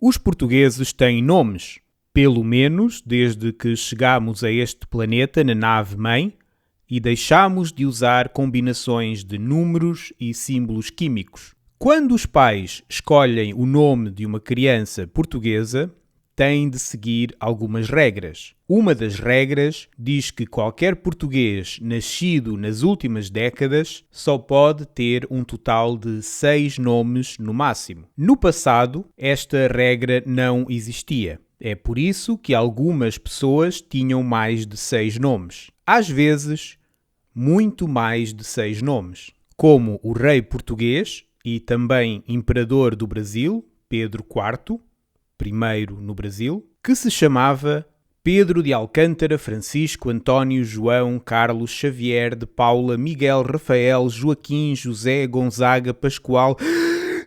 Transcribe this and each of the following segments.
Os portugueses têm nomes, pelo menos desde que chegámos a este planeta na nave-mãe e deixámos de usar combinações de números e símbolos químicos. Quando os pais escolhem o nome de uma criança portuguesa, têm de seguir algumas regras. Uma das regras diz que qualquer português nascido nas últimas décadas só pode ter um total de 6 nomes no máximo. No passado, esta regra não existia. É por isso que algumas pessoas tinham mais de 6 nomes. Às vezes, muito mais de 6 nomes. Como o rei português e também imperador do Brasil, Pedro IV, primeiro no Brasil, que se chamava Pedro de Alcântara, Francisco, António, João, Carlos, Xavier, de Paula, Miguel, Rafael, Joaquim, José, Gonzaga, Pascoal,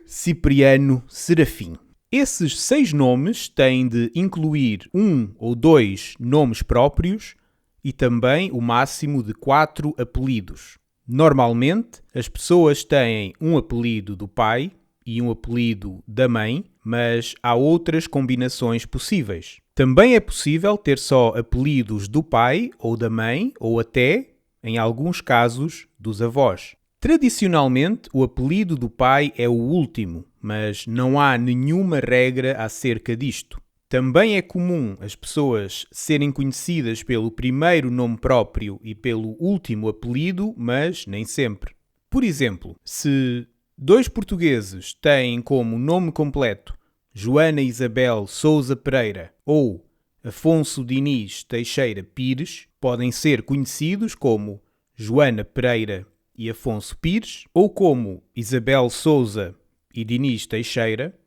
Cipriano, Serafim. Esses 6 nomes têm de incluir 1 ou 2 nomes próprios e também o máximo de 4 apelidos. Normalmente, as pessoas têm um apelido do pai e um apelido da mãe, mas há outras combinações possíveis. Também é possível ter só apelidos do pai ou da mãe, ou até, em alguns casos, dos avós. Tradicionalmente, o apelido do pai é o último, mas não há nenhuma regra acerca disto. Também é comum as pessoas serem conhecidas pelo primeiro nome próprio e pelo último apelido, mas nem sempre. Por exemplo, se 2 portugueses têm como nome completo Joana Isabel Sousa Pereira ou Afonso Diniz Teixeira Pires, podem ser conhecidos como Joana Pereira e Afonso Pires, ou como Isabel Sousa e Diniz Teixeira,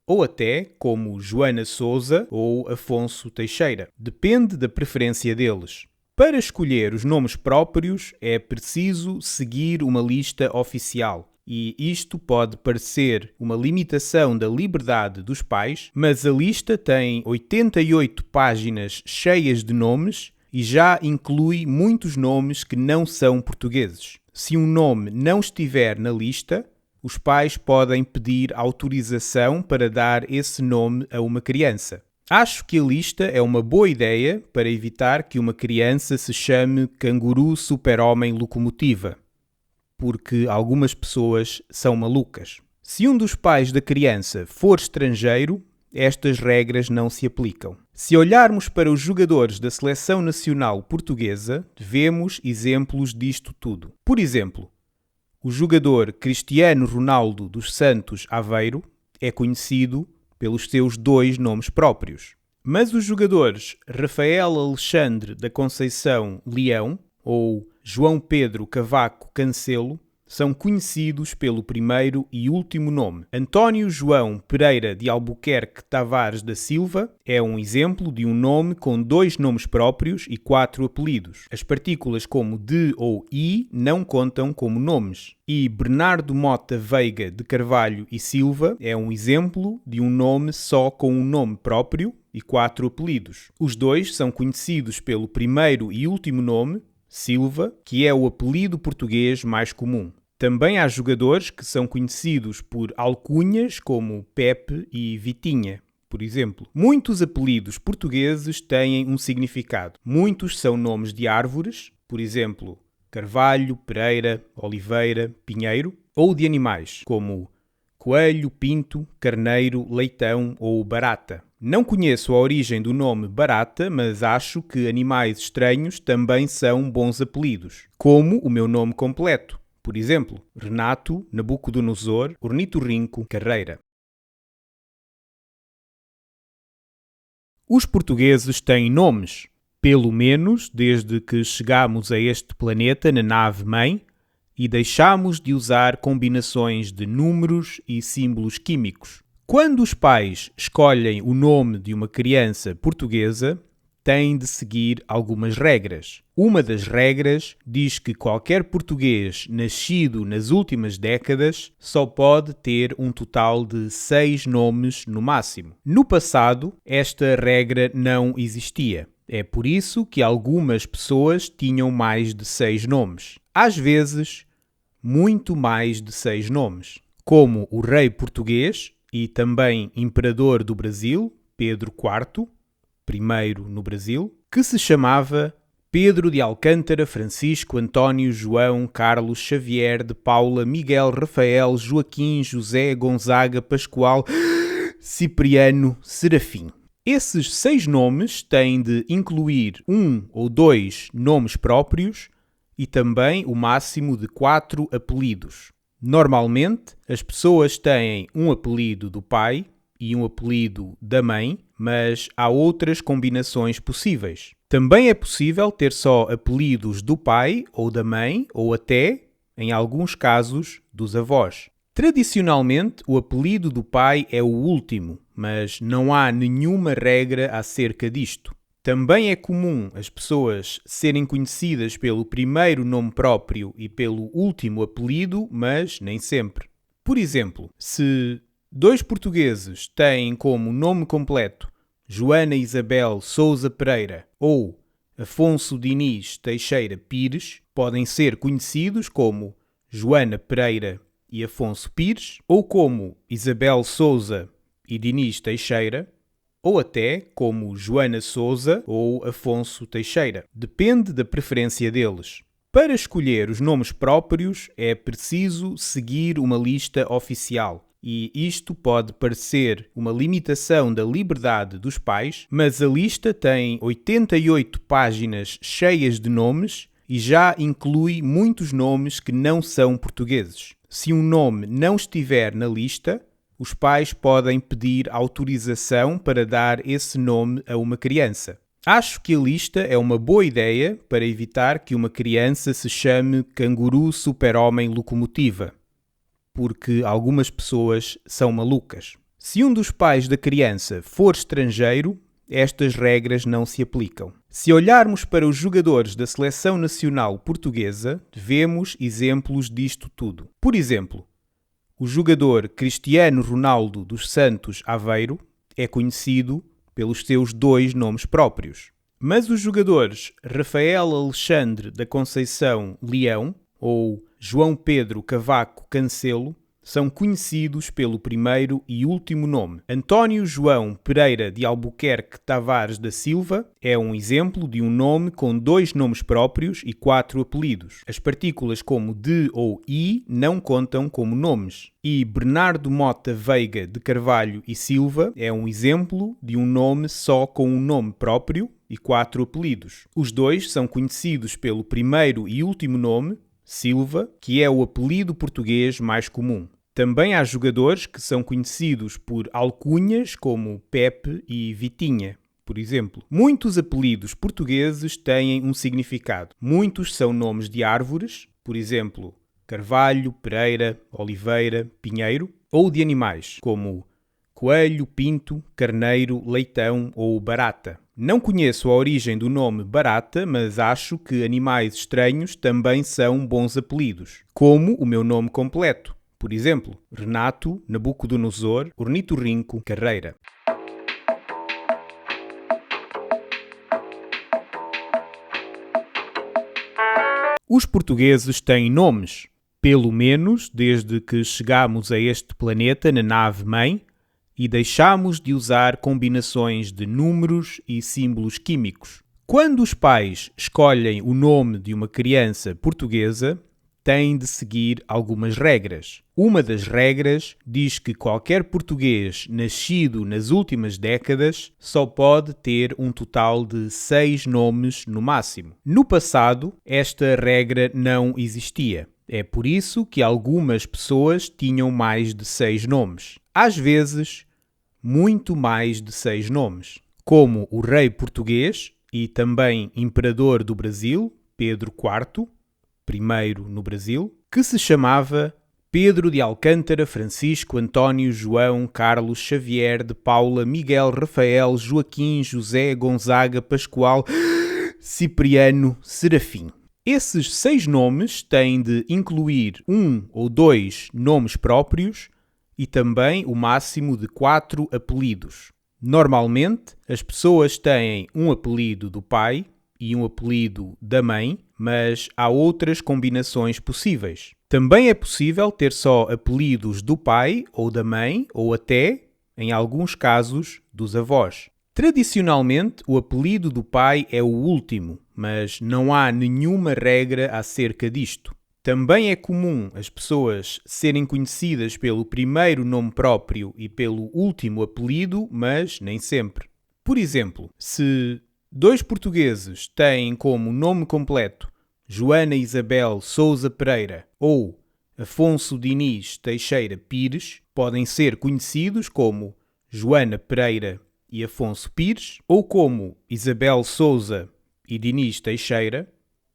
ou até como Joana Sousa ou Afonso Teixeira. Depende da preferência deles. Para escolher os nomes próprios é preciso seguir uma lista oficial. E isto pode parecer uma limitação da liberdade dos pais, mas a lista tem 88 páginas cheias de nomes e já inclui muitos nomes que não são portugueses. Se um nome não estiver na lista, os pais podem pedir autorização para dar esse nome a uma criança. Acho que a lista é uma boa ideia para evitar que uma criança se chame Canguru Super-Homem Locomotiva, porque algumas pessoas são malucas. Se um dos pais da criança for estrangeiro, estas regras não se aplicam. Se olharmos para os jogadores da Seleção Nacional Portuguesa, vemos exemplos disto tudo. Por exemplo, o jogador Cristiano Ronaldo dos Santos Aveiro é conhecido pelos seus 2 nomes próprios. Mas os jogadores Rafael Alexandre da Conceição Leão ou João Pedro Cavaco Cancelo são conhecidos pelo primeiro e último nome. António João Pereira de Albuquerque Tavares da Silva é um exemplo de um nome com 2 nomes próprios e 4 apelidos. As partículas como de ou i não contam como nomes. E Bernardo Mota Veiga de Carvalho e Silva é um exemplo de um nome só com um nome próprio e 4 apelidos. Os 2 são conhecidos pelo primeiro e último nome, Silva, que é o apelido português mais comum. Também há jogadores que são conhecidos por alcunhas como Pepe e Vitinha, por exemplo. Muitos apelidos portugueses têm um significado. Muitos são nomes de árvores, por exemplo, Carvalho, Pereira, Oliveira, Pinheiro, ou de animais, como coelho, pinto, carneiro, leitão ou barata. Não conheço a origem do nome barata, mas acho que animais estranhos também são bons apelidos, como o meu nome completo. Por exemplo, Renato Nabucodonosor Ornitorrinco Carreira. Os portugueses têm nomes, pelo menos desde que chegámos a este planeta na nave-mãe e deixámos de usar combinações de números e símbolos químicos. Quando os pais escolhem o nome de uma criança portuguesa, têm de seguir algumas regras. Uma das regras diz que qualquer português nascido nas últimas décadas só pode ter um total de 6 nomes no máximo. No passado, esta regra não existia. É por isso que algumas pessoas tinham mais de 6 nomes. Às vezes, muito mais de 6 nomes. Como o rei português e também imperador do Brasil, Pedro IV, primeiro no Brasil, que se chamava Pedro de Alcântara, Francisco, António, João, Carlos, Xavier, de Paula, Miguel, Rafael, Joaquim, José, Gonzaga, Pascoal, Cipriano, Serafim. Esses 6 nomes têm de incluir 1 ou 2 nomes próprios e também o máximo de 4 apelidos. Normalmente, as pessoas têm um apelido do pai e um apelido da mãe, mas há outras combinações possíveis. Também é possível ter só apelidos do pai ou da mãe, ou até, em alguns casos, dos avós. Tradicionalmente, o apelido do pai é o último, mas não há nenhuma regra acerca disto. Também é comum as pessoas serem conhecidas pelo primeiro nome próprio e pelo último apelido, mas nem sempre. Por exemplo, se 2 portugueses têm como nome completo Joana Isabel Sousa Pereira ou Afonso Diniz Teixeira Pires, podem ser conhecidos como Joana Pereira e Afonso Pires, ou como Isabel Sousa e Diniz Teixeira, ou até como Joana Sousa ou Afonso Teixeira. Depende da preferência deles. Para escolher os nomes próprios é preciso seguir uma lista oficial. E isto pode parecer uma limitação da liberdade dos pais, mas a lista tem 88 páginas cheias de nomes e já inclui muitos nomes que não são portugueses. Se um nome não estiver na lista, os pais podem pedir autorização para dar esse nome a uma criança. Acho que a lista é uma boa ideia para evitar que uma criança se chame Canguru Super-Homem Locomotiva, porque algumas pessoas são malucas. Se um dos pais da criança for estrangeiro, estas regras não se aplicam. Se olharmos para os jogadores da Seleção Nacional Portuguesa, vemos exemplos disto tudo. Por exemplo, o jogador Cristiano Ronaldo dos Santos Aveiro é conhecido pelos seus 2 nomes próprios. Mas os jogadores Rafael Alexandre da Conceição Leão ou João Pedro Cavaco Cancelo são conhecidos pelo primeiro e último nome. António João Pereira de Albuquerque Tavares da Silva é um exemplo de um nome com 2 nomes próprios e 4 apelidos. As partículas como de ou i não contam como nomes. E Bernardo Mota Veiga de Carvalho e Silva é um exemplo de um nome só com um nome próprio e 4 apelidos. Os 2 são conhecidos pelo primeiro e último nome, Silva, que é o apelido português mais comum. Também há jogadores que são conhecidos por alcunhas como Pepe e Vitinha, por exemplo. Muitos apelidos portugueses têm um significado. Muitos são nomes de árvores, por exemplo, Carvalho, Pereira, Oliveira, Pinheiro, ou de animais, como coelho, pinto, carneiro, leitão ou barata. Não conheço a origem do nome barata, mas acho que animais estranhos também são bons apelidos, como o meu nome completo. Por exemplo, Renato Nabucodonosor Ornitorrinco Carreira. Os portugueses têm nomes, pelo menos desde que chegamos a este planeta na nave-mãe e deixamos de usar combinações de números e símbolos químicos. Quando os pais escolhem o nome de uma criança portuguesa, têm de seguir algumas regras. Uma das regras diz que qualquer português nascido nas últimas décadas só pode ter um total de 6 nomes no máximo. No passado, esta regra não existia. É por isso que algumas pessoas tinham mais de 6 nomes. Às vezes, muito mais de 6 nomes. Como o rei português e também imperador do Brasil, Pedro IV, primeiro no Brasil, que se chamava Pedro de Alcântara, Francisco, António, João, Carlos, Xavier, de Paula, Miguel, Rafael, Joaquim, José, Gonzaga, Pascoal, Cipriano, Serafim. Esses 6 nomes têm de incluir 1 ou 2 nomes próprios e também o máximo de 4 apelidos. Normalmente, as pessoas têm um apelido do pai e um apelido da mãe, mas há outras combinações possíveis. Também é possível ter só apelidos do pai ou da mãe, ou até, em alguns casos, dos avós. Tradicionalmente, o apelido do pai é o último, mas não há nenhuma regra acerca disto. Também é comum as pessoas serem conhecidas pelo primeiro nome próprio e pelo último apelido, mas nem sempre. Por exemplo, se dois portugueses têm como nome completo Joana Isabel Sousa Pereira ou Afonso Diniz Teixeira Pires, podem ser conhecidos como Joana Pereira e Afonso Pires, ou como Isabel Sousa e Diniz Teixeira,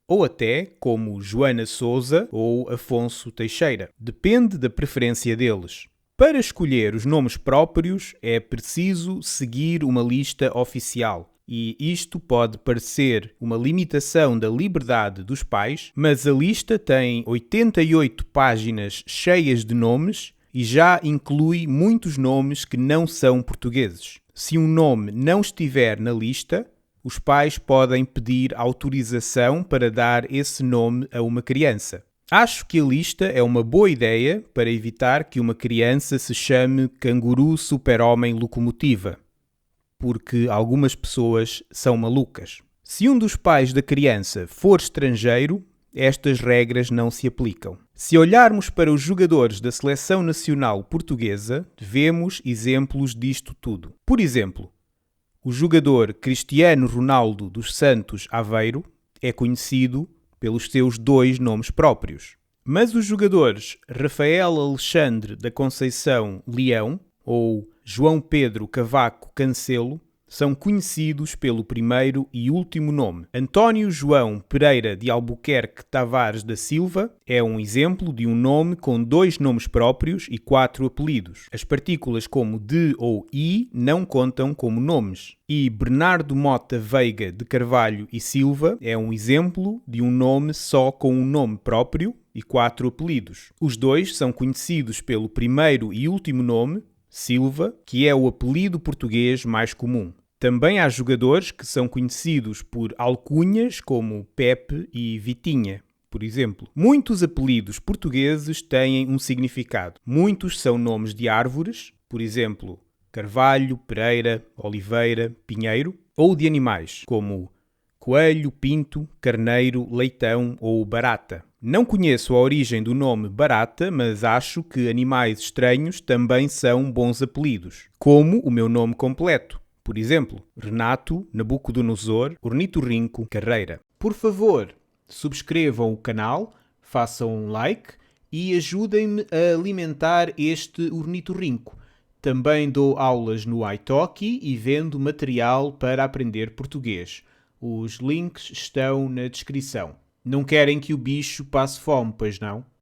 ou até como Joana Sousa ou Afonso Teixeira. Depende da preferência deles. Para escolher os nomes próprios é preciso seguir uma lista oficial. E isto pode parecer uma limitação da liberdade dos pais, mas a lista tem 88 páginas cheias de nomes e já inclui muitos nomes que não são portugueses. Se um nome não estiver na lista, os pais podem pedir autorização para dar esse nome a uma criança. Acho que a lista é uma boa ideia para evitar que uma criança se chame Canguru Super-Homem Locomotiva, porque algumas pessoas são malucas. Se um dos pais da criança for estrangeiro, estas regras não se aplicam. Se olharmos para os jogadores da Seleção Nacional Portuguesa, vemos exemplos disto tudo. Por exemplo, o jogador Cristiano Ronaldo dos Santos Aveiro é conhecido pelos seus 2 nomes próprios. Mas os jogadores Rafael Alexandre da Conceição Leão ou João Pedro Cavaco Cancelo são conhecidos pelo primeiro e último nome. António João Pereira de Albuquerque Tavares da Silva é um exemplo de um nome com 2 nomes próprios e 4 apelidos. As partículas como de ou i não contam como nomes. E Bernardo Mota Veiga de Carvalho e Silva é um exemplo de um nome só com um nome próprio e 4 apelidos. Os 2 são conhecidos pelo primeiro e último nome, Silva, que é o apelido português mais comum. Também há jogadores que são conhecidos por alcunhas como Pepe e Vitinha, por exemplo. Muitos apelidos portugueses têm um significado. Muitos são nomes de árvores, por exemplo, Carvalho, Pereira, Oliveira, Pinheiro, ou de animais, como coelho, pinto, carneiro, leitão ou barata. Não conheço a origem do nome barata, mas acho que animais estranhos também são bons apelidos, como o meu nome completo. Por exemplo, Renato Nabucodonosor Ornitorrinco Carreira. Por favor, subscrevam o canal, façam um like e ajudem-me a alimentar este ornitorrinco. Também dou aulas no italki e vendo material para aprender português. Os links estão na descrição. Não querem que o bicho passe fome, pois não?